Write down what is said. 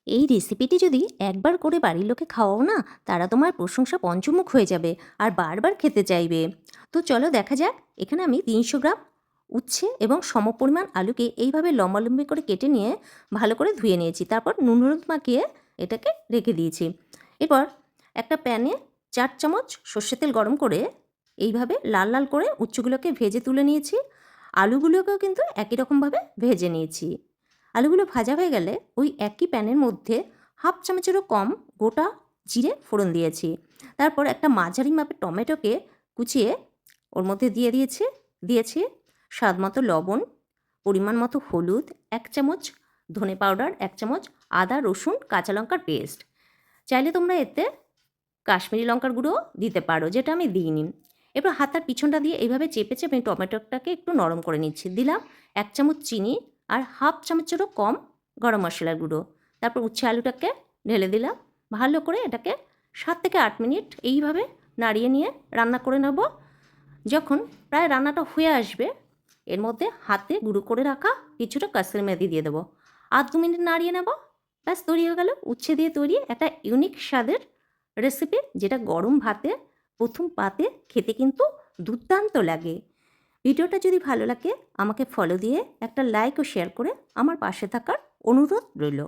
এই রেসিপিটি যদি একবার করে বাড়ির লোকে খাওয়াও না, তারা তোমার প্রশংসা পঞ্চমুখ হয়ে যাবে আর বারবার খেতে চাইবে। তো চলো দেখা যাক। এখানে আমি 300 গ্রাম উচ্ছে এবং সমপরিমাণ আলুকে এইভাবে লম্বা লম্বি করে কেটে নিয়ে ভালো করে ধুয়ে নিয়েছি। তারপর নুন হলুদ মাখিয়ে এটাকে রেখে দিয়েছি। এরপর একটা প্যানে 4 চামচ সর্ষের তেল গরম করে এইভাবে লাল লাল করে উচ্ছেগুলোকে ভেজে তুলে নিয়েছি। আলুগুলোকেও কিন্তু একই রকমভাবে ভেজে নিয়েছি। আলুগুলো ভাজা হয়ে গেলে ওই একই প্যানের মধ্যে হাফ চামচেরও কম গোটা জিরে ফোড়ন দিয়েছি। তারপর একটা মাঝারি মাপের টমেটোকে কুচিয়ে ওর মধ্যে দিয়েছি স্বাদ মতো লবণ, পরিমাণ মতো হলুদ, 1 চামচ ধনে পাউডার, 1 চামচ আদা রসুন কাঁচা লঙ্কার পেস্ট। চাইলে তোমরা এতে কাশ্মীরি লঙ্কার গুঁড়ো দিতে পারো, যেটা আমি দিইনি। এরপর হাতার পিছনটা দিয়ে এইভাবে চেপে চেপে টমেটোটাকে একটু নরম করে নিচ্ছি। দিলাম 1 চামচ চিনি আর হাফ চামচেরও কম গরম মশলার গুঁড়ো। তারপর উচ্ছে আলুটাকে ঢেলে দিলাম। ভালো করে এটাকে 7 থেকে 8 মিনিট এইভাবে নাড়িয়ে নিয়ে রান্না করে নেব। যখন প্রায় রান্নাটা হয়ে আসবে, এর মধ্যে হাতে গুঁড়ো করে রাখা কিছুটা কাসুরি মেথি দিয়ে দেবো। 2 মিনিট নাড়িয়ে নেব। ব্যাস তৈরি হয়ে গেল উচ্ছে দিয়ে তৈরি একটা ইউনিক স্বাদের রেসিপি, যেটা গরম ভাতে প্রথম পাতে খেতে কিন্তু দুর্দান্ত লাগে। ভিডিওটা যদি ভালো লাগে আমাকে ফলো দিয়ে একটা লাইক ও শেয়ার করে আমার পাশে থাকার অনুরোধ রইল।